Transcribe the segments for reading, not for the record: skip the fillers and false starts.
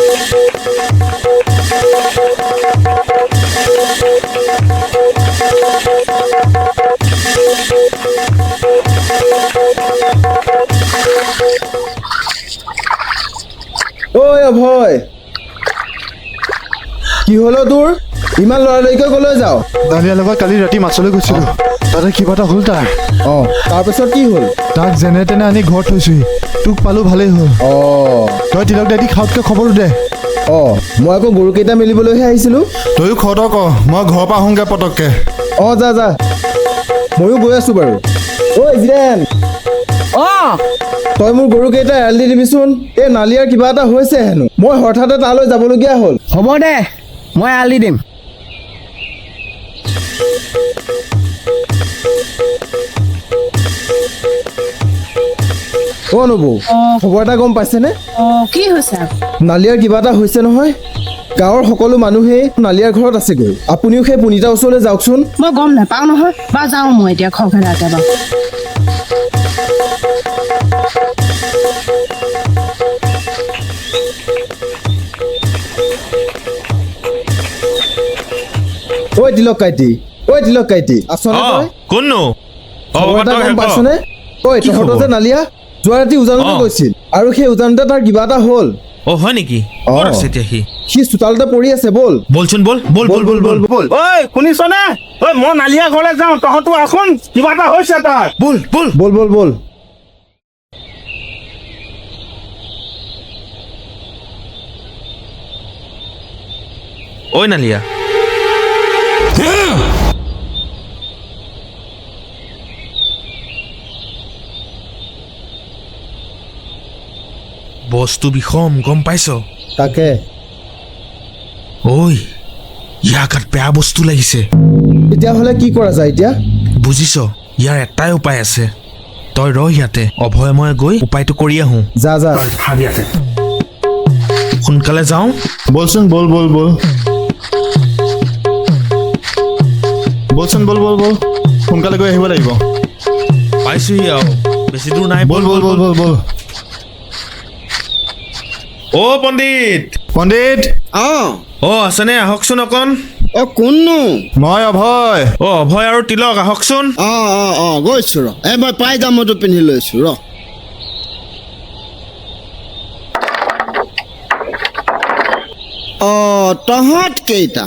ঐ অভয়, কি হলো তোৰ? ইমান লৰালৰিকৈ কলৈ যাওঁ? দালিয়াৰ লগত কালি ৰাতি মাছলৈ গৈছিলো, তাতে কিবা এটা হ'ল তাৰ। তাৰপিছত কি হ'ল? তাক যেনে তেনে আনি ঘৰত থৈছোহি। তোক পালো ভালেই হ'ল। তই তিলক দাইটি খাওঁতকৈ খবৰটো দে। মই আকৌ গৰুকেইটা মেলিবলৈহে আহিছিলোঁ। তয়ো খবৰ ক, মই ঘৰৰ পৰা আহোঁগৈ পটককৈ। যা যা, ময়ো গৈ আছোঁ বাৰু। ঐ জিৰেণ, তই মোৰ গৰুকেইটা এৰাল দি দিবিচোন। এই নালিয়াৰ কিবা এটা হৈছে হেনো, মই হঠাতে তালৈ যাবলগীয়া হ'ল। হ'ব দে, মই এৰাল দি দিম। নবৌ, খবৰ এটা গম পাইছেনে? কি হৈছে? নালিয়াৰ কিবা এটা হৈছে নহয়। গাঁৱৰ সকলো মানুহেই নালিয়াৰ ঘৰত আছেগৈ। আপুনিও সেই পুনিতাৰ ওচৰলৈ যাওকচোন। মই গম নাপাওঁ নহয়, বা যাওঁ মই এতিয়া খৰখেৰাকৈ বাৰু। তিলক কাইটি, আছনে তই? কোননো? খবৰ এটা গম পাইছনে? তহঁতৰ যে নালিয়া যোৱা ৰাতি উজানতে গৈছিল, আৰু সেই উজানতে তাৰ কিবা এটা হ'ল। হয় নেকি? সি চোতালতে পৰি আছে। বলচোন, বল। ঐ শুনিছনে? মই নালিয়া ঘৰলৈ যাওঁ, তহঁতো আছোন, কিবা এটা হৈছে তাৰ। বল। ঐ নালিয়া, বস্তু বিষম, গম পাইছ? তাকে। ঐ, ইয়াৰ গাত বেয়া বস্তু লাগিছে। তেতিয়াহ'লে কি কৰা যায় এতিয়া? বুজিছ, ইয়াৰ এটাই উপায় আছে। তই ৰহ ইয়াতে, অভয়ে মই গৈ উপায়টো কৰি আহোঁ। যা। সোনকালে যাওঁ। বলচোন, বল। সোনকালে গৈ আহিব লাগিব। পাইছোহি আৰু, বেছি দূৰ নাই। বল। পণ্ডিত। আছেনে? আহকচোন অকণ। কোননো? মই অভয়। অভয় আৰু তিলক, আহকচোন। গৈছো ৰ, মই পায়জামাটো পিন্ধি লৈছো ৰ। তহঁত কেইটা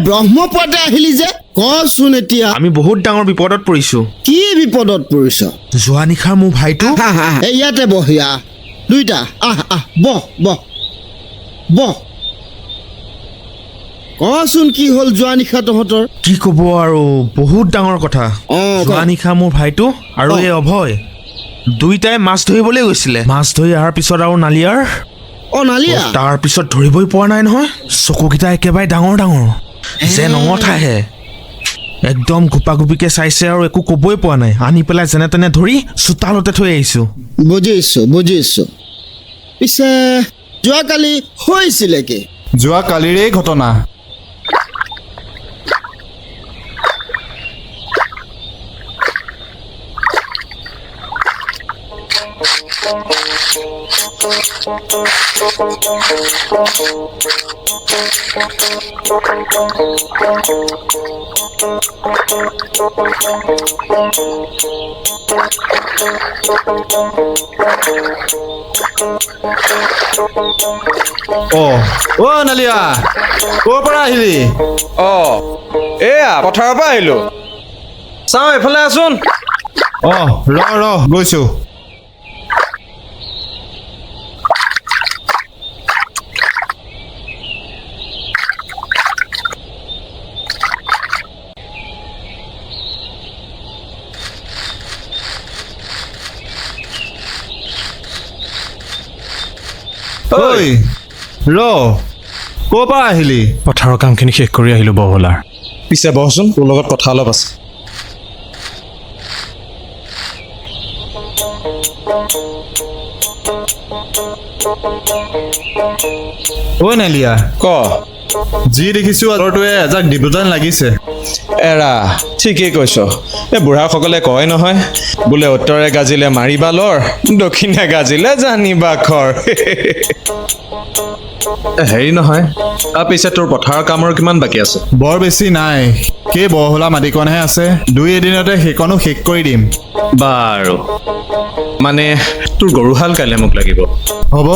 ব্ৰহ্মপুৰতে আহিলি যে, কচোন এতিয়া। আমি বহুত ডাঙৰ বিপদত পৰিছো। কি বিপদত পৰিছ? যোৱা নিশাৰ মোৰ ভাইটো। ইয়াতে বহিয়া দুইটা, বহ। কচোন কি হ'ল যোৱা নিশা তহঁতৰ? কি কব আৰু, বহুত ডাঙৰ কথা। যোৱা নিশা মোৰ ভাইটো আৰু এই অভয় দুইটাই মাছ ধৰিবলৈ গৈছিলে। মাছ ধৰি অহাৰ পিছত আৰু নালিয়াৰ তাৰ পিছত ধৰিবই পৰা নাই নহয়। চকুকেইটা একেবাৰে ডাঙৰ যে নঙঠাহে। একদম গোপাগুপিকে চাইছে আৰু একো কবই পোৱা নাই। আনি পেলাই যেনে তেনে ধৰি চোতালতে থৈ আহিছো। বুজিছো। পিছে যোৱাকালি হৈছিলে কি? যোৱাকালিৰে ঘটনা। নালিয়া, ক'ৰ পৰা আহিলি? এয়া পথাৰৰ পৰা আহিলো। চাওঁ এইফালে আছোন। ৰ গৈছো। ক'ৰ পৰা আহিলি? পথাৰৰ কামখিনি শেষ কৰি আহিলোঁ বহলাৰ। পিছে বহচোন, তোৰ লগত কথা অলপ আছে। নালিয়া, ক। যি দেখিছো আলৰটোৱে এজাক দিবতান লাগিছে। এৰা ঠিকেই কৈছ। এই বুঢ়াসকলে কয় নহয়, বোলে উত্তৰে গাজিলে মাৰিবা লৰ, দক্ষিণে গাজিলে জানিবা খৰ। হেৰি নহয়, পিছে তোৰ পথাৰৰ কামৰ কিমান বাকী আছে? বৰ বেছি নাই, কেই বহলা মাটিকণহে আছে, 2 এদিনতে সেইকণো শেষ কৰি দিম। বাৰু মানে তোৰ গৰুহাল কাইলৈ মোক লাগিব। হ'ব,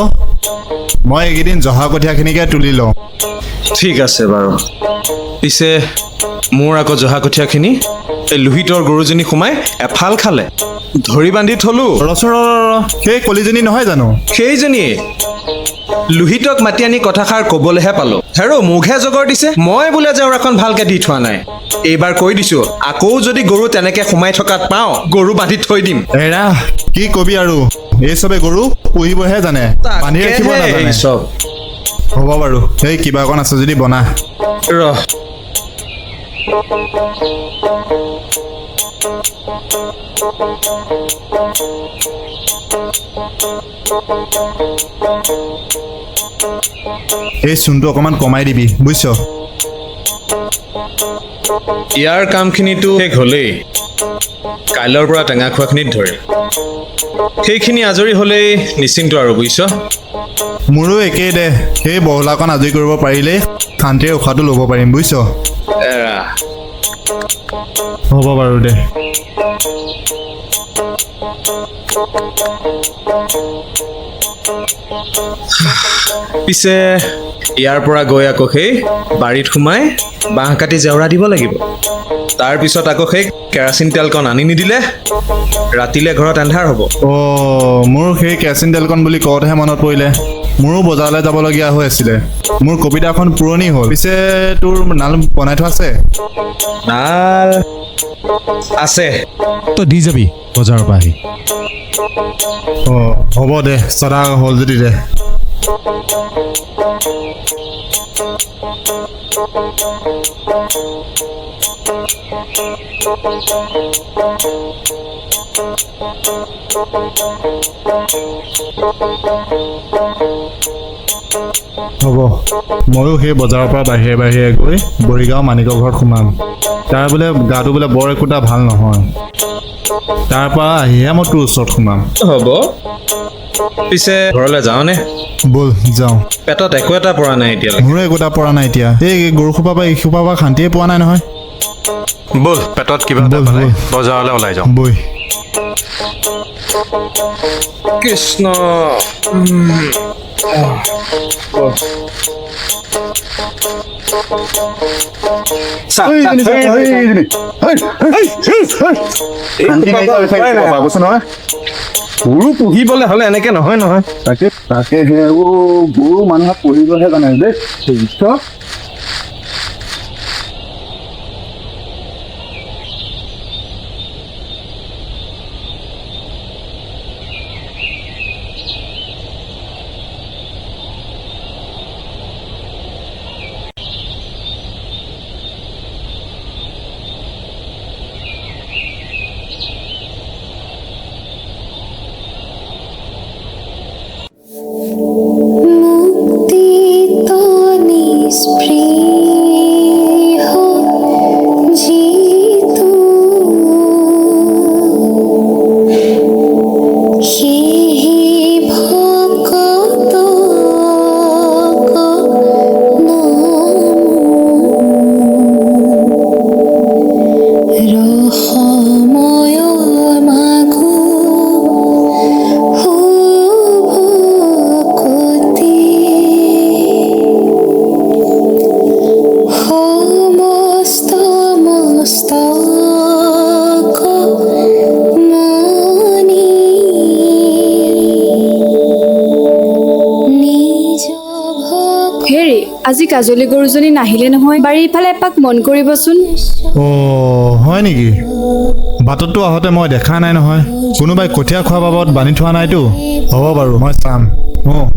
মই এইকেইদিন জহা কঠীয়াখিনিকে তুলি লওঁ। ঠিক আছে বাৰু। পিছে মোৰ আকৌ জহা কঠীয়াখিনি এই লোহিতৰ গৰুজনী সোমাই এফাল খালে, ধৰি বান্ধি থলো। ৰচৰ সেই কলিজনী নহয় জানো? সেইজনীয়ে লোহিতক মাতি আনি কথাষাৰ কবলৈহে পালো। হেৰ' মোকহে জগৰ দিছে, মই বোলে জেওৰাখন ভালকে দি থোৱা নাই। এইবাৰ কৈ দিছো, আকৌ যদি গৰু তেনেকে সোমাই থকাত পাওঁ, গৰু বান্ধি থৈ দিম। এৰা কি কবি আৰু, এই চবে গৰু পুহিবহে জানে, বান্ধি ৰাখিব তাকেহে এই নাজানে। চব। হ'ব বাৰু, সেই কিবা অকণ আছে যদি বনা। ৰহ এই চূণটো অকণমান কমাই দিবি বুজিছ। ইয়াৰ কামখিনিতো শেষ হ'লেই, কাইলৈৰ পৰা টেঙা খোৱাখিনিত ধৰিম। সেইখিনি আজৰি হ'লেই নিশ্চিন্ত আৰু বুজিছ। মোৰো একেই দে, সেই বহলাকণ আজৰি কৰিব পাৰিলেই শান্তিৰে উশাহটো ল'ব পাৰিম বুজিছ। এৰা হ'ব বাৰু দে। পিছে ইয়াৰ পৰা গৈ আকৌ সেই বাৰীত সোমাই বাঁহ কাটি জেওৰা দিব লাগিব। তাৰপিছত আকৌ সেই কেৰাচিন তেলকণ আনি নিদিলে ৰাতিলে ঘৰত এন্ধাৰ হ'ব। মোৰ সেই কেৰাচিন তেলকণ বুলি কওঁতেহে মনত পৰিলে, মোৰো বজাৰলৈ যাবলগীয়া হৈ আছিলে। মোৰ কবিতাখন পুৰণি হ'ল। পিছে তোৰ নাল বনাই থোৱা আছে? নাল আছে। তই দি যাবি বজাৰৰ পৰা আহি। হ'ব দে, চদা হ'ল যদি দে। হ'ব, ময়ো সেই বজাৰৰ পৰা বাহিৰে বাহিৰে গৈ বৰিগাঁও মানিকৰ ঘৰত সোমাম। তাৰ বোলে গাটো বোলে বৰ একোটা ভাল নহয়, তাৰ পৰা আহিহে মই তোৰ ওচৰত সোমাম। হ'ব, পিছে ঘৰলৈ যাওঁনে? ব'ল যাওঁ। পেটত একো এটা পৰা নাই এতিয়ালৈকে। মোৰো একোটা পৰা নাই এতিয়া, এই গৰু সোপা পৰা ইসোপা পৰা শান্তিয়ে পোৱা নাই নহয়। ব'ল পেটত কিবা এটা ব'ল, পালে ব'ল। বজাৰলৈ ওলাই যাওঁ। বৈ কৃষ্ণ গৰু পুহিবলৈ হ'লে এনেকে নহয় নহয়। তাকে গৰু মানুহক পঢ়িবহে জানে দেই। আজি কাজলী গৰুজনী নাহিলে নহয়, বাৰীৰ ফালে এপাক মন কৰিবচোন। হয় নেকি? বাটততো আহোঁতে মই দেখা নাই নহয়, কোনোবাই কঠীয়া খোৱা বাবদ বান্ধি থোৱা নাইতো। হ'ব বাৰু, মই চাম।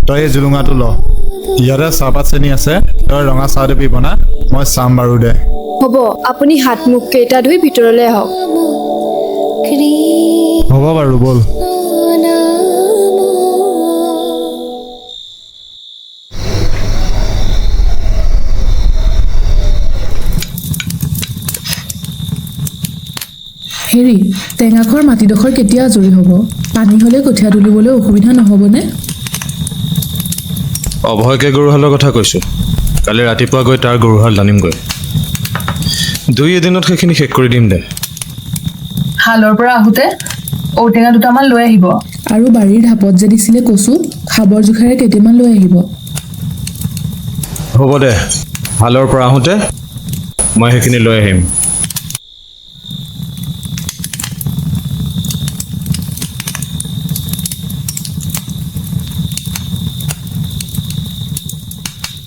তই এই জুলুঙাটো ল, ইয়াতে চাহপাত চেনি আছে, তই ৰঙা চাহ দুপি বনা, মই চাম বাৰু দে। হ'ব, আপুনি হাত মুখ কেইটা ধুই ভিতৰলৈ আহক। হ'ব বাৰু, ব'ল। হেৰি টেঙাখোৱাৰ মাটিডোখৰ কেতিয়া আজৰি হ'ব পানী হ'লে কঠীয়া তুলিবলৈ অসুবিধা নহ'বনে অভয়কে গৰুহালৰ কথা কৈছোঁ কালি ৰাতিপুৱা গৈ তাৰ গৰুহাল টানিমগৈ 2 এদিনত সেইখিনি শেষ কৰি দিম দে হালৰ পৰা আহোঁতে ঔটেঙা দুটামান লৈ আহিব আৰু বাৰীৰ ঢাপত যে দিছিলে কচু খাবৰ জোখাৰে কেইটামান লৈ আহিব হ'ব দে হালৰ পৰা আহোঁতে মই সেইখিনি লৈ আহিম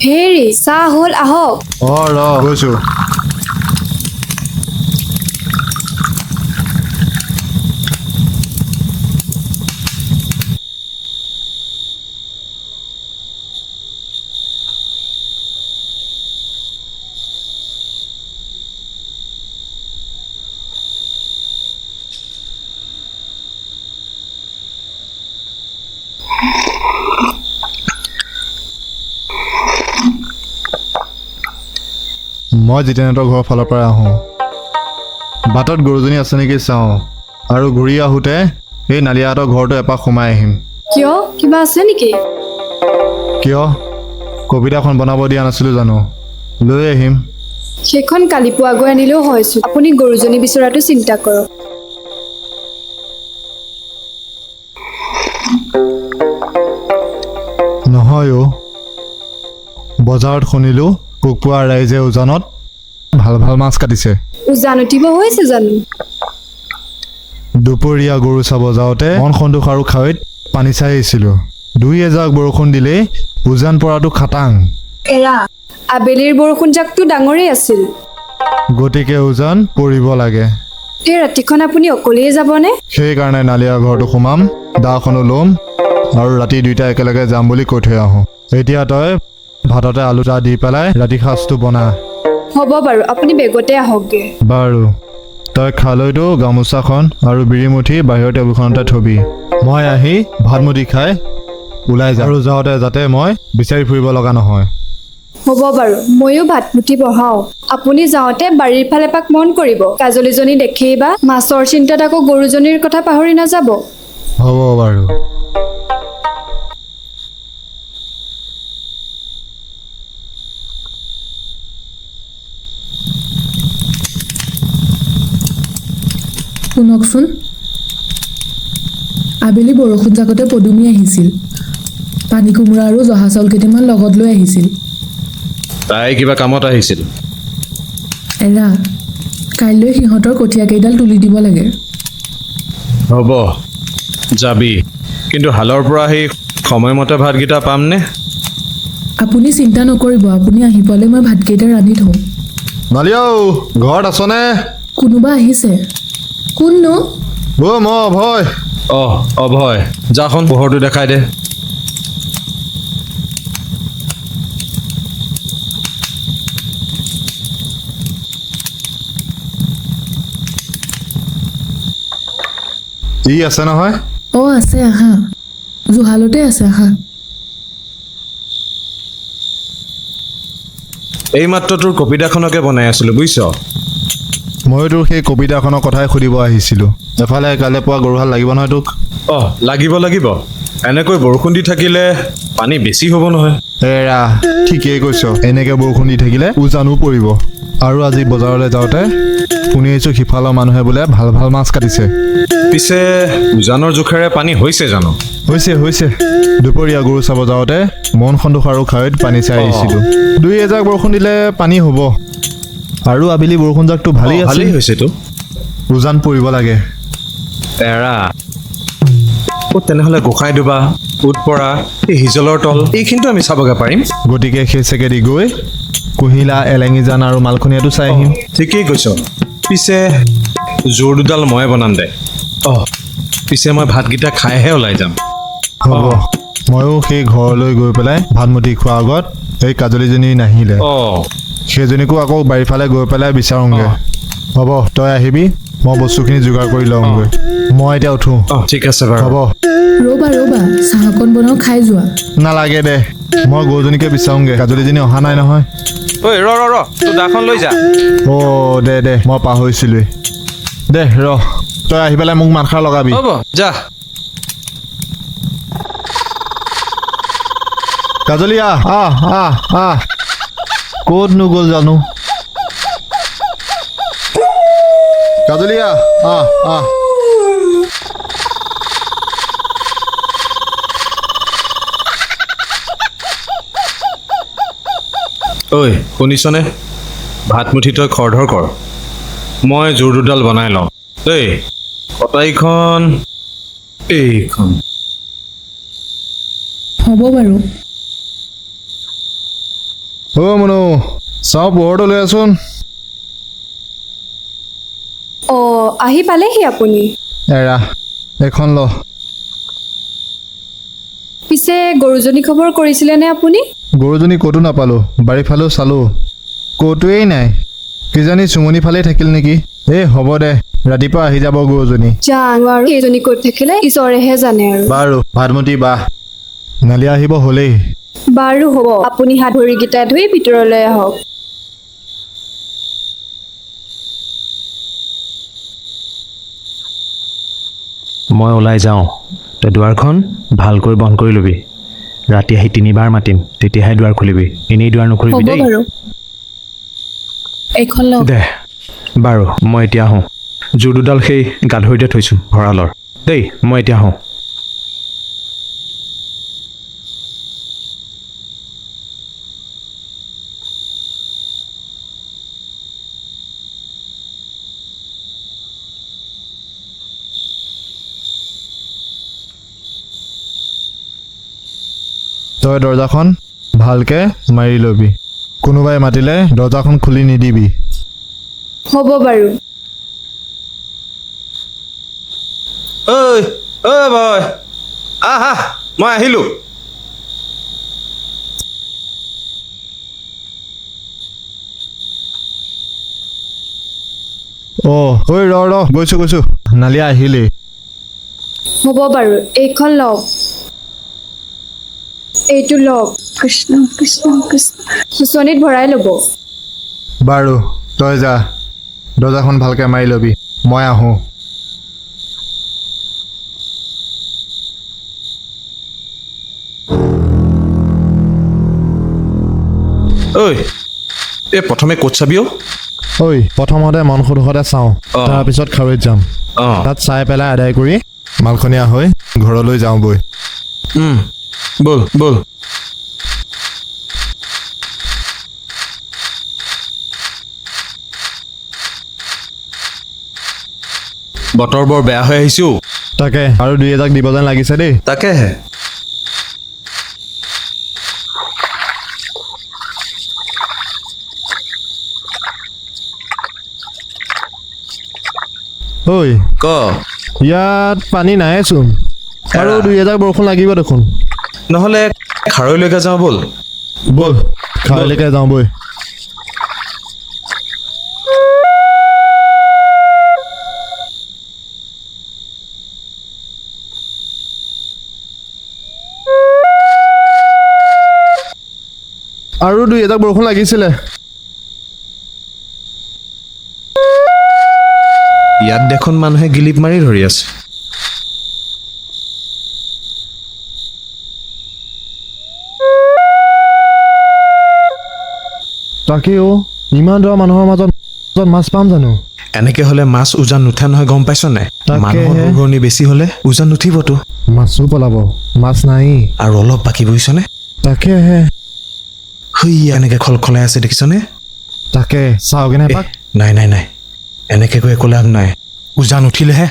হেৰি চাহ হ'ল আহক গৈছোঁ মই জিতেন্দ্ৰৰ ঘৰৰ ফালৰ পৰা আহোঁ বাটত গৰুজনী আছে নেকি চাওঁ আৰু ঘূৰি আহোঁতে এই নালিয়াহঁতৰ ঘৰটো এপাক সোমাই আহিম কিয় কিবা আছে নেকি কিয় কবিতাখন বনাব দিয়া নাছিলোঁ জানো লৈ আহিম সেইখন কালি পুৱা গৈ আনিলেও হয়চোন আপুনি গৰুজনী বিচৰাটো চিন্তা কৰক নহয় বজাৰত শুনিলোঁ কুকুৰা ৰাইজে উজানত ভাল ভাল মাছ কাটিছে উজান উঠিব হৈছে জানো দুপৰীয়া গৰু চাব যাওঁতে মন সন্তোষ আৰু খাৱৈত পানী চাই আহিছিলোঁ 2 এজাক বৰষুণ দিলেই উজান পৰাটো খাটাং এৰা আবেলিৰ বৰষুণ জাকটো ডাঙৰেই আছিল গতিকে উজান পৰিব লাগে এই ৰাতিখন আপুনি অকলেই যাবনে সেইকাৰণে নালিয়াৰ ঘৰটো সোমাম দাখনো ল'ম আৰু ৰাতি 2টা একেলগে যাম বুলি কৈ থৈ আহোঁ এতিয়া তই ভাততে আলু এটা দি পেলাই ৰাতি সাজটো বনা হ'ব বাৰু আপুনি বেগতে আহকগে বাৰু তই খালৈতো গামোচাখন আৰু বিৰিমুঠি বাহিৰৰ টেবুলখনতে থবি মই আহি ভাতমুঠি খাই ওলাই যাম আৰু যাওঁতে যাতে মই বিচাৰি ফুৰিব লগা নহয় হ'ব বাৰু ময়ো ভাতমুঠি বহাওঁ আপুনি যাওঁতে বাৰীৰ ফালে পাক মন কৰিব কাজলীজনী দেখেই বা মাছৰ চিন্তাত আকৌ গৰুজনীৰ কথা পাহৰি নাযাব হ'ব বাৰু শুনকচোন আবেলি বৰষুণ জাকতে পদুমী আহিছিল পানী কোমোৰা আৰু জহা চাউল কেইটামান লগত লৈ আহিছিল তাই কিবা কামত আহিছিল এৰা কাইলৈ সিহঁতৰ কঠীয়া কেইডাল তুলি দিব লাগে হ'ব যাবি কিন্তু হালৰ পৰা আহি সময়মতে ভাতকেইটা পামনে আপুনি চিন্তা নকৰিব আপুনি আহি পালে মই ভাতকেইটা ৰান্ধি থওঁ নালিয়াও ঘৰত আছনে কোনোবা আহিছে কোননো মই অভয় অভয় যাখন পোহৰটো দেখাই দে ই আছে নহয় আছে আহা জুহালতে আছে আহা এইমাত্ৰ তোৰ কবিতাখনকে বনাই আছিলোঁ বুজিছ ময়ো তোৰ সেই কবিতাখনৰ কথাই সুধিব আহিছিলোঁ এফালে কাইলৈ পোৱা গৰুহাল লাগিব নহয় তোক লাগিব এনেকৈ বৰষুণ দি থাকিলে পানী বেছি হ'ব নহয় এৰা ঠিকেই কৈছ এনেকৈ বৰষুণ দি থাকিলে উজানো পৰিব আৰু আজি বজাৰলৈ যাওঁতে শুনি আহিছোঁ সিফালৰ মানুহে বোলে ভাল ভাল মাছ কাটিছে পিছে উজানৰ জোখেৰে পানী হৈছে জানো হৈছে দুপৰীয়া গৰু চাব যাওঁতে মন সন্তোষ আৰু খাৱৈত পানী চাই আহিছিলোঁ 2 এজাক বৰষুণ দিলে পানী হ'ব আৰু আবেলি বৰষুণ জাকটো ভালেই হৈছেতো উজান পৰিব লাগে এৰা তেনেহ'লে গোসাঁই ডুবা উৎপৰা এই হিজলৰ তল এইখিনিতো আমি চাবগৈ পাৰিম গতিকে সেই চেকেদি গৈ কুহিলা এলেঙিজান আৰু মালখনীয়াটো চাই আহিম ঠিকেই কৈছ পিছে জোৰ দুডাল ময়ে বনাম দে পিছে মই ভাতকেইটা খাইহে ওলাই যাম হ'ব ময়ো সেই ঘৰলৈ গৈ পেলাই ভাতমুঠি খোৱাৰ আগত এই কাজলীজনী নাহিলে সেইজনীকো আকৌ বাৰীফালে গৈ পেলাই বিচাৰোঁগৈ হ'ব তই আহিবি মই বস্তুখিনি যোগাৰ কৰি লওঁগৈ মই এতিয়া উঠোঁ ঠিক আছে বাৰু হ'ব ৰ'বা চাহ অকণ বনাওঁ খাই যোৱা নালাগে দে মই গৰুজনীকে বিচাৰোঁগৈ কাজলীজনী অহা নাই নহয় ঐ ৰ তোৰ দাখন লৈ যা দে মই পাহৰিছিলোঁৱেই দে তই আহি পেলাই মোক মাতষাৰ লগাবি হ'ব যা কাজলী আহ আহ আহ আহ ক'তনো গ'ল জানো কাজলী আহ আহ আহ ঐ শুনিছনে ভাত মুঠি তই খৰধৰ কৰ মই জোৰ দুডাল বনাই লওঁ দেই কটাৰীখন এইখন হ'ব বাৰু অ' মনো চাওঁ পোহৰটো লৈ আছোন অঁ আহি পালেহি আপুনি এৰা এখন ল পিছে গৰুজনী খবৰ কৰিছিলেনে আপুনি গৰুজনী ক'তো নাপালোঁ বাৰীফালেও চালোঁ ক'তোৱেই নাই কিজানি চুমনি ফালেই থাকিল নেকি এই হ'ব দে ৰাতিপুৱা আহি যাব গৰুজনী জানো আৰু সেইজনী ক'ত থাকিলে ঈশ্বৰেহে জানে আৰু বাৰু ভাতমুঠি বাহ নালিয়া আহিব হ'লেই বাৰু হ'ব আপুনি হাত ভৰিকেইটা ধুই ভিতৰলৈ আহক মই ওলাই যাওঁ তই দুৱাৰখন ভালকৈ বন্ধ কৰি ল'বি ৰাতি আহি 3বাৰ মাতিম তেতিয়াহে দুৱাৰ খুলিবি এনেই দুৱাৰ নুখুলিবি হ'ব দেই বাৰু এইখন লওক দে বাৰু মই এতিয়া আহোঁ জোৰ দুডাল সেই গাধৰিতে থৈছোঁ ভঁৰালৰ দেই মই এতিয়া আহোঁ তই দৰ্জাখন ভালকৈ মাৰি ল'বি কোনোবাই মাতিলে দৰ্জাখন খুলি নিদিবি হ'ব বাৰু ঐ ঐ বয় আহ আহ মই আহিলোঁ অঁ ঐ ৰ গৈছোঁ নালিয়া আহিলেই হ'ব বাৰু এইখন লওক এইটো লওক কৃষ্ণ কৃষ্ণ কৃষ্ণ সুচনিত ভৰাই ল'ব বাৰু তই যা দৰ্জাখন ভালকৈ মাৰি ল'বি মই আহোঁ ঐ এই প্ৰথমে ক'ত চাবি অ' ঐ প্ৰথমতে মন সোধোতে চাওঁ অঁ। তাৰপিছত খাৰৈত যাম অঁ তাত চাই পেলাই আদায় কৰি মালখনীয়া হৈ ঘৰলৈ যাওঁ বৈ ব'ল ব'ল বতৰ বৰ বেয়া হৈ আহিছোঁ তাকে আৰু 2-1 দিব যেন লাগিছে দেই তাকেহে ঐ ক ইয়াত পানী নাইচোন আৰু 2-1 বৰষুণ লাগিব দেখোন নহ'লে খাৰৈলৈকে যাওঁ ব'ল ব'ল খাৰৈলৈকে যাওঁ বৈ আৰু 2-1 বৰষুণ লাগিছিলে ইয়াত দেখোন মানুহে গিলিপ মাৰি ধৰি আছে তাকেও ইমান দৰা মানুহৰ মাজত মাছ পাম জানো এনেকে হ'লে মাছ উজান নুঠে নহয় গম পাইছ নাই তাকেহে। মানুহৰ ঘূৰণি বেছি হ'লে উজান নুঠিবতো মাছো পলাব মাছ নাই আৰু অলপ বাকী বুজিছনে তাকেহে হৈয়া এনেকে খলখলাই আছে দেখিছনে তাকে চাওগেনে এপাক নাই নাই নাই এনেকে গৈ একো লাভ নাই উজান উঠিলেহে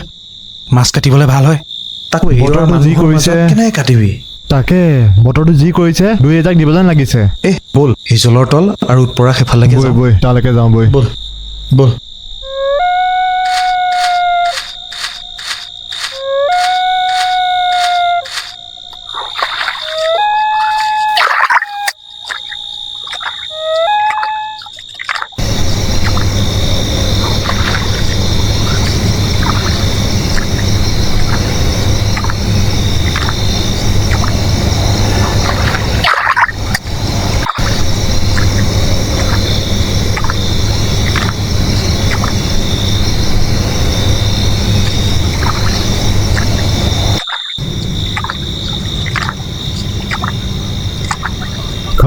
মাছ কাটিবলৈ ভাল হয় তাকো বতৰটো যি কৰিছে। কেনেকৈ কাটিবি তাকে বতৰটো যি কৰিছে 2-1 দিব যেন লাগিছে ব'ল হিজলৰ তল আৰু উৎপৰা সেইফালেকে বৈ যাওঁ বৈ তালৈকে যাওঁ বৈ ব'ল ব'ল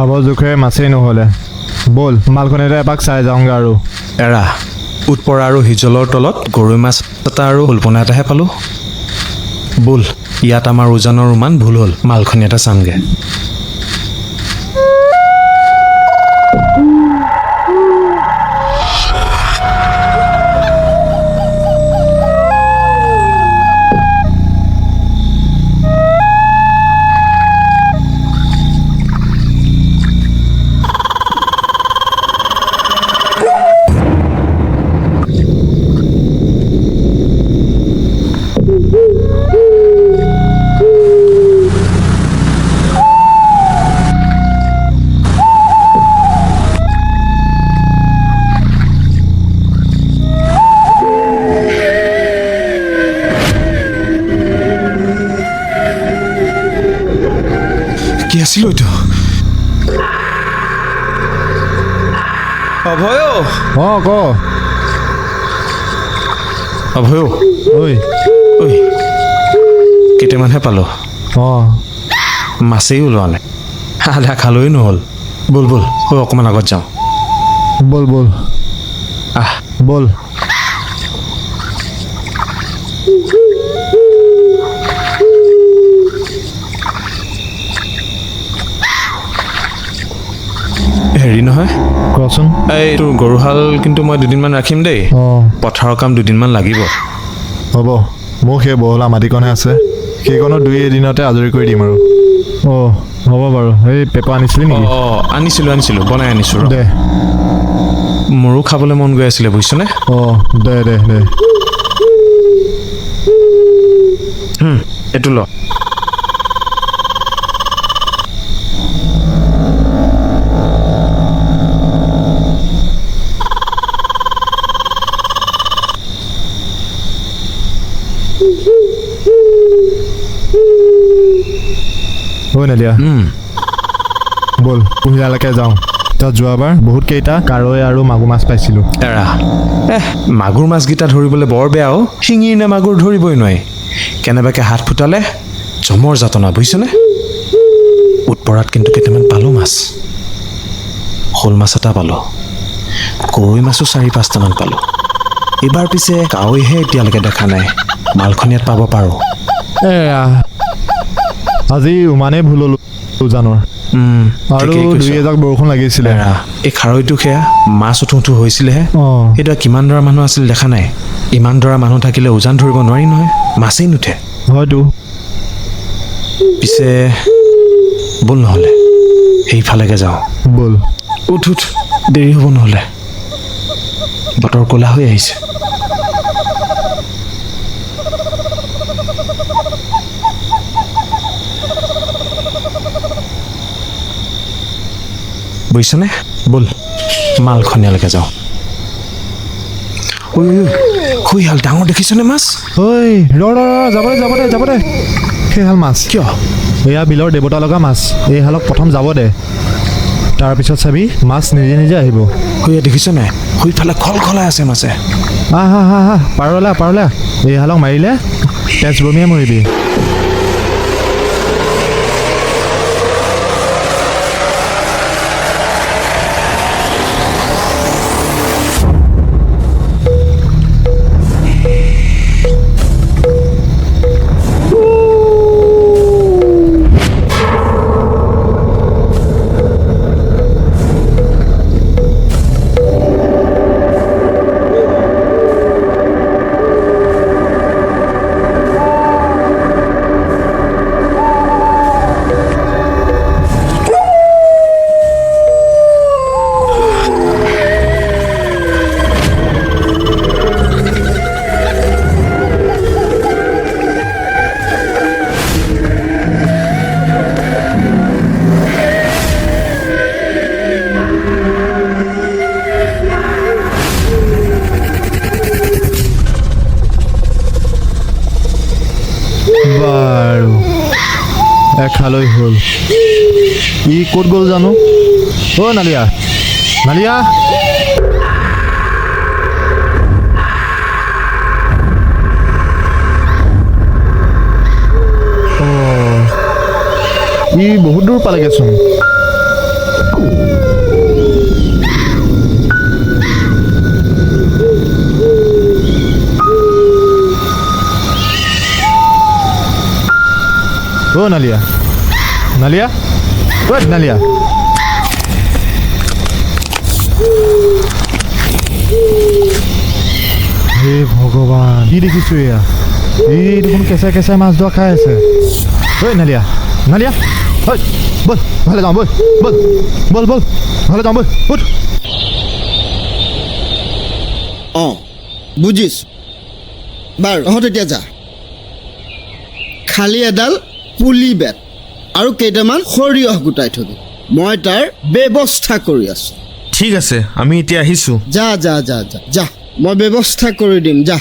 খাব জোখে মাছেই নহ'লে ব'ল মালখনিতে এপাক চাই যাওঁগৈ আৰু এৰা উৎপৰা আৰু হিজলৰ তলত গৰৈ মাছ এটা আৰু শোলপোনা এটাহে পালোঁ ব'ল ইয়াত আমাৰ উজানৰ উমান ভুল হ'ল মালখনি এটা চামগৈ কি আছিল এইটো অভয় অঁ ক অভয় ঐ ঐ কেইটামানহে পালোঁ অঁ মাছেই ওলোৱা নাই আধা খালৈও নহ'ল ব'ল ব'ল ঐ অকণমান আগত যাওঁ ব'ল ব'ল আহ ব'ল হেৰি নহয় কচোন এই তোৰ গৰুহাল কিন্তু মই দুদিনমান ৰাখিম দেই অঁ পথাৰৰ কাম দুদিনমান লাগিব হ'ব মোৰ সেই বহলা মাটিকণহে আছে সেইকণো দুই এদিনতে আজৰি কৰি দিম আৰু অঁ হ'ব বাৰু এই পেপাৰ আনিছিলি নেকি অঁ আনিছিলোঁ বনাই আনিছোঁ ৰ দে মোৰো খাবলৈ মন গৈ আছিলে বুজিছনে অঁ দে দে দে এইটো ল ঐ নালিয়া ব'ল কুহিয়ালৈকে যাওঁ তাত যোৱাবাৰ বহুত কেইটা কাৰৈ আৰু মাগুৰ মাছ পাইছিলোঁ এৰা মাগুৰ মাছকেইটা ধৰিবলৈ বৰ বেয়া অ' শিঙিৰ নে মাগুৰ ধৰিবই নোৱাৰি কেনেবাকৈ হাত ফুটালে জমৰ যাতনা বুজিছনে উৎপৰাত কিন্তু কেইটামান পালোঁ মাছ শ'ল মাছ এটা পালোঁ গৰৈ মাছো 4-5টামান পালোঁ এইবাৰ পিছে কাৱৈহে এতিয়ালৈকে দেখা নাই মালখনিয়াত পাব পাৰোঁ এয়া আজি ইমানেই ভুল হ'ল উজানৰ আৰু দুই এজাক বৰষুণ লাগিছিলে এৰা এই খাৰৈটো সেয়া মাছ উঠোঁ হৈছিলেহে অঁ এতিয়া কিমান দৰা মানুহ আছিল দেখা নাই ইমান দৰা মানুহ থাকিলে উজান ধৰিব নোৱাৰি নহয় মাছেই নুঠে হয়তো পিছে ব'ল নহ'লে সেইফালেকে যাওঁ ব'ল উঠ দেৰি হ'ব নহ'লে বতৰ ক'লা হৈ আহিছে বুজিছনে ব'ল মালখনিয়ালৈকে যাওঁ ঐ খুইহাল ডাঙৰ দেখিছনে মাছ ঐ ৰ যাব দে সেইহাল মাছ কিয় এয়া বিলৰ দেৱতা লগা মাছ এইহালক প্ৰথম যাব দে তাৰপিছত চাবি মাছ নিজে নিজে আহিব ঐ দেখিছ নাই সেইফালে খলখলাই আছে মাছে হা পাৰলা এইহালক মাৰিলে তেজ বমিয়ে মৰিবি বাৰু এখালৈ হ'ল ই ক'ত গ'ল জানো অ' নালিয়া ই বহুত দূৰ পালেগৈচোন অ' নালিয়া নালিয়া ঐ নালিয়া হে ভগৱান কি দেখিছোঁ এয়া এই দেখোন কেঁচাই কেঁচাই মাছ ধৰা খাই আছে ঐ নালিয়া নালিয়া ঐ ব'ল ভালে যাওঁ ব'ল ব'ল ব'ল ব'ল ভালে যাওঁ ব'ল উঠ অঁ বুজিছোঁ বাৰু তহঁত এতিয়া যা খালি এডাল পুলি বেত আৰু কেইটামান সৰিয়হ গোটাই থবি মই তাৰ ব্যৱস্থা কৰি আছোঁ ঠিক আছে আমি এতিয়া আহিছোঁ যা যা যা যা যা মই ব্যৱস্থা কৰি দিম যা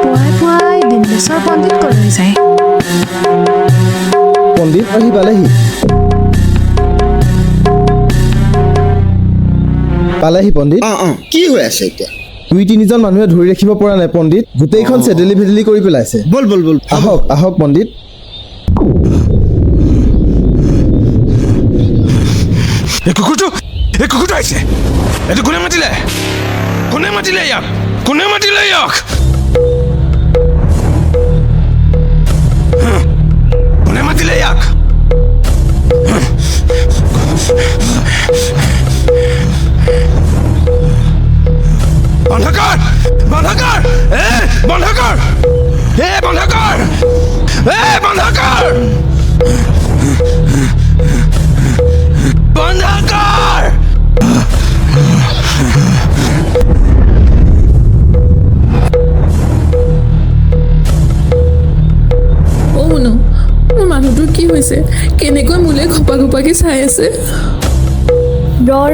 পুৱাই পুৱাই ডিম্বেশ্বৰ পণ্ডিত ক'লৈ যায় পণ্ডিত আহি পালেহি পণ্ডিত অঁ অঁ কি হৈ আছে এতিয়া 2-3জন মানুহে ধৰি ৰাখিব পৰা নাই পণ্ডিত গোটেইখন চেডেলি ভেডেলি কৰি পেলাইছে বল বল বল আহক আহক পণ্ডিত এই কুকুৰটো আহিছে এইটো কোনে মাতিলে ইয়াক কোনে মাতিলে ইয়াক বন্ধ কৰ বন্ধ কৰ বন্ধ কৰ বন্ধ কৰ বন্ধ কৰ বন্ধ কৰ অ' মুনু মোৰ মানুহটোৰ কি হৈছে কেনেকৈ মোলৈ ঘপা ঘপাকৈ চাই আছে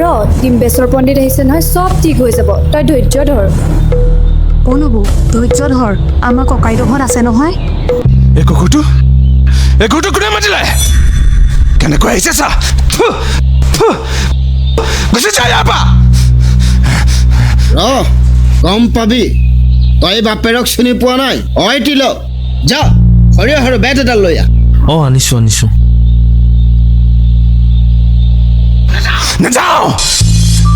ৰ ডিম্বেশ্বৰ পণ্ডিত আহিছে নহয় চব ঠিক হৈ যাব তই ধৈৰ্য ধৰ নবৌ ধৈৰ্য ধৰ আমাৰ ককাইদেউহঁত আছে নহয় এই কুকুৰটো কোনে মাতিলে কেনেকৈ আহিছে চা গুচি যা ইয়াৰ পৰা গম পাবি তই বাপেৰক চিনি পোৱা নাই অই তিল যা সৰিয়হৰ বেট এডাল লৈ আহ অঁ আনিছোঁ নাযাওঁ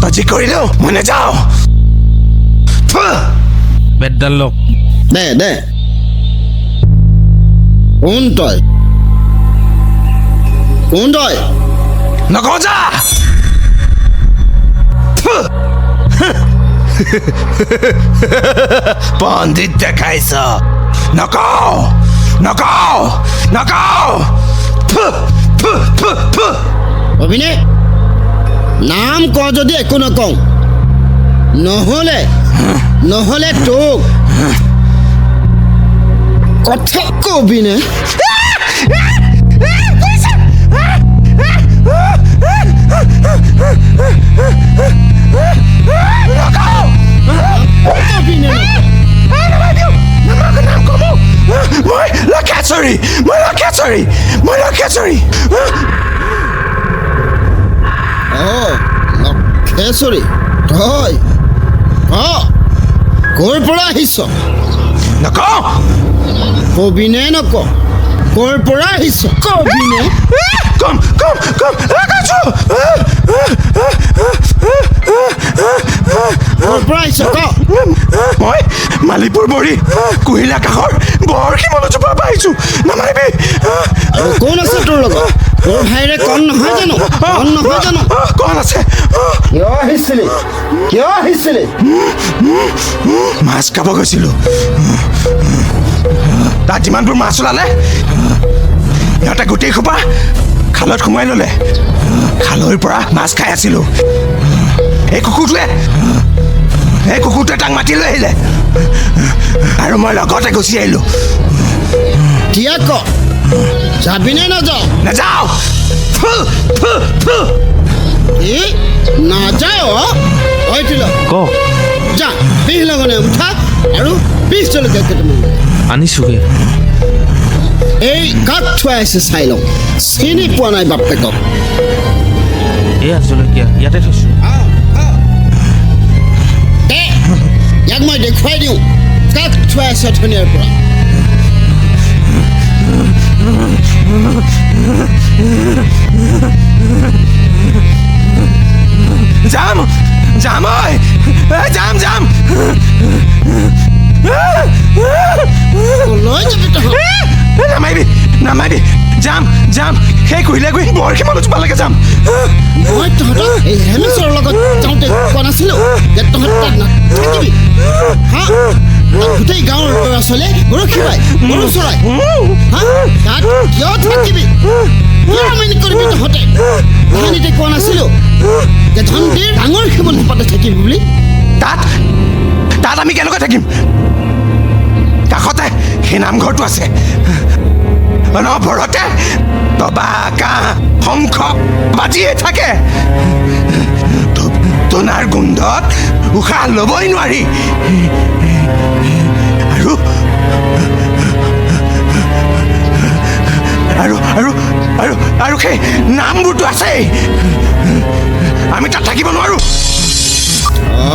তই যি কৰিলেও মই নাযাওঁ বেটডাল লওক দে কোন তই নকওঁ যা পণ্ডিত দেখাইছ নকওঁ অভিনে নাম ক যদি একো নকওঁ নহ'লে তোক কথা কবিনে মই লক্ষেশ্বৰী লক্ষেশ্বৰী তই ক'ৰ পৰা আহিছ নকওঁ কবিনে নক ক'ৰ পৰা আহিছ কবিনে কম ক'ৰ পৰা আহিছ ক মই মালিপুৰ বৰি কুহিলা কাষৰ গড় শিমলজোপাৰ পৰা আহিছোঁ নামাৰিবি আৰু কোন আছে তোৰ লগত তোৰ ভাইৰে কণ নহয় জানো কণ আছে কিয় আহিছিলি মাছ খাব গৈছিলোঁ তাত যিমানবোৰ মাছ ওলালে সিহঁতে গোটেই খোপা খালত সোমাই ল'লে খালৈৰ পৰা মাছ খাই আছিলোঁ এই কুকুৰটোৱে তাক মাতি লৈ আহিলে আৰু মই লগতে গুচি আহিলোঁ কিয় ক যাবিনে নাযাওঁ নাযাওঁ নাযাওঁ কওক যা বিহ লগনে উঠা আৰু বিহ জলকীয়া কেইটামান আনিছোঁগৈ এই কাক থোৱাই আছে চাই লওঁ চিনি পোৱা নাই বাপেকক এয়া জলকীয়া ইয়াতে থৈছোঁ ইয়াক মই দেখুৱাই দিওঁ কাক থোৱাই আছে ধুনীয়াৰ পৰা যাম যাম ঐ যাম যাম লৈ যাবি তহঁত নামাৰিবি নামাৰিবি যাম যাম সেই কহিলে গৈ বৰশী মানুহজোপালৈকে যাম মই তহঁতক এই হেমেশ্বৰৰ লগত যাওঁতে কোৱা নাছিলোঁ যে তহঁত তাত নাথাকিবি হা গোটেই গাঁৱৰ ল'ৰা ছোৱালীয়ে বৰশী বাই গৰু চৰাই হা তাত কিয় থাকিবি কিয় আমনি কৰিবি তহঁতে কাহিনীতে কোৱা নাছিলোঁ যে ধনটিৰ ডাঙৰ শিমল সোপাতে থাকিবি বুলি তাত তাত আমি কেনেকৈ থাকিম কাষতে সেই নামঘৰটো আছে অনবৰতে দবা কাঁহ শংখ বাজিয়ে থাকে ধূপ-ধূনাৰ গোন্ধত উশাহ ল'বই নোৱাৰি আৰু আৰু আৰু আৰু আৰু সেই নামবোৰতো আছেই আমি তাত থাকিব নোৱাৰো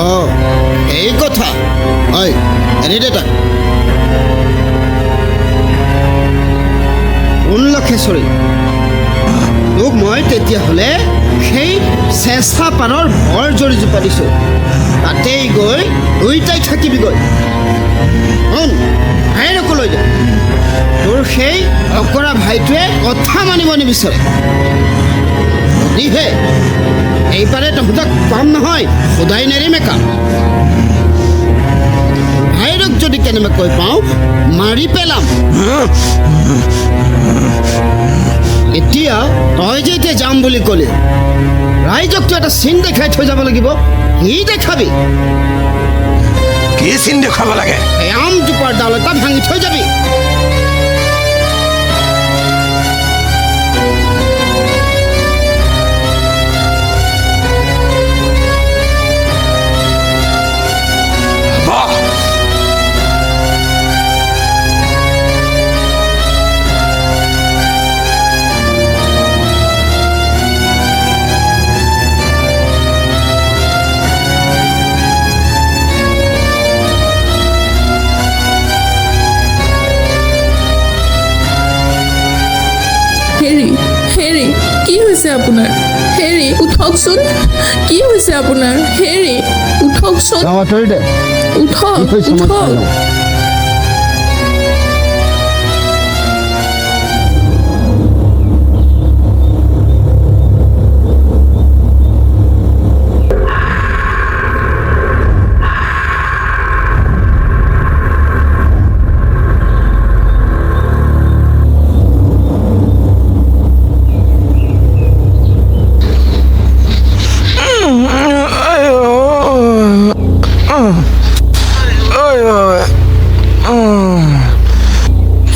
অঁ এই কথা হয় এনে দে তাক লক্ষেশ্বৰী তোক মই তেতিয়াহ'লে সেই চেঁচা পাৰৰ বৰ জৰিজোপা দিছোঁ তাতেই গৈ দুইটাই থাকিবিগৈ ভাইৰকো লৈ যা তোৰ সেই অকৰা ভাইটোৱে কথা মানিব নিবিচাৰে যদিহে এইবাৰে তহঁতক কম নহয় সদায় নেৰিমে কাম ভাইৰক যদি কেনেবাকৈ পাওঁ মাৰি পেলাম এতিয়া তই যে এতিয়া যাম বুলি ক'লি ৰাইজকতো এটা চিন দেখাই থৈ যাব লাগিব কি দেখাবি কি চিন দেখুৱাব লাগে এই আমজোপাৰ ডাল এটা ভাঙি থৈ যাবি হেৰি কি হৈছে আপোনাৰ হেৰি উঠকচোন কি হৈছে আপোনাৰ হেৰি উঠকচোন উঠক উঠক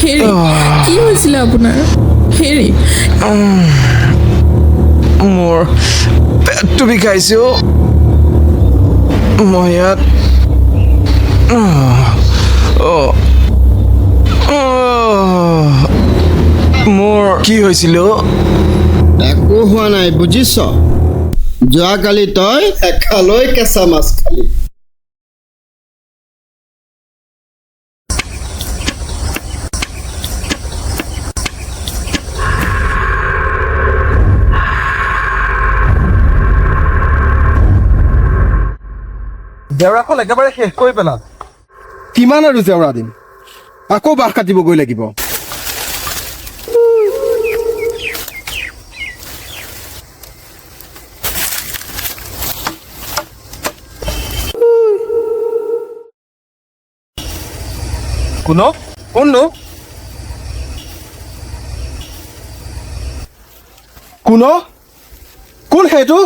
হেৰি কি হৈছিলে আপোনাৰ হেৰি মোৰ পেটটো বিষাইছে মই ইয়াত মোৰ কি হৈছিল একো হোৱা নাই বুজিছ যোৱাকালি তই এখালৈ কেঁচা মাছ খালি জেওৰাখন একেবাৰে শেষ কৰি পেলা কিমান আৰু জেওৰা দিম আকৌ বাঁহ কাটিবগৈ লাগিব কোননো কোন সেইটো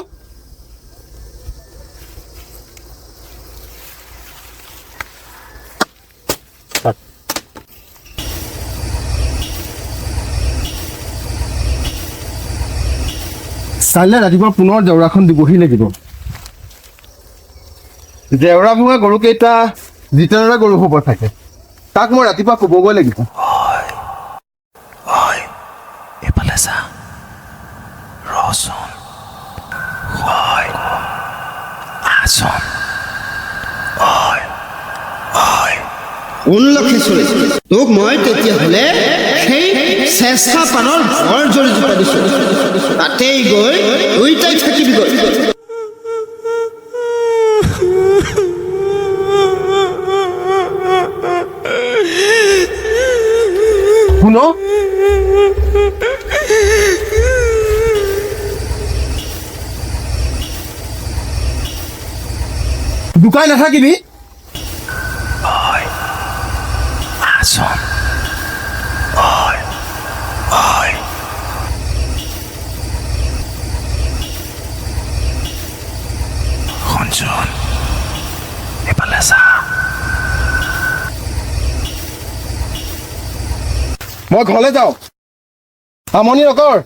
কাইলৈ ৰাতিপুৱা পুনৰ জেওৰাখন দিবহি লাগিব জেওৰা ভঙা গৰুকেইটা জিতেনৰে গৰু হ'ব থাকে তাক মই ৰাতিপুৱা ক'বগৈ লাগিব এইফালে চা ৰচোন আচোন কোন লক্ষে চলে তোক মই তেতিয়াহ'লে সেই চেষ্টা পানৰ ঘৰ জৰিজোপা দিছোঁ তাতেই গৈ দুইটাই থাকিবিগৈ শুন দোকান নাথাকিবি মই ঘৰলৈ যাওঁ আমনি নকৰ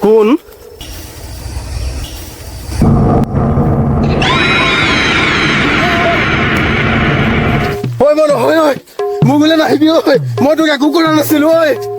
কোন ঐ মই নহয় ঐ মোৰ বোলে নাহিবি ঐ মই তোক একো কৰা নাছিলো ঐ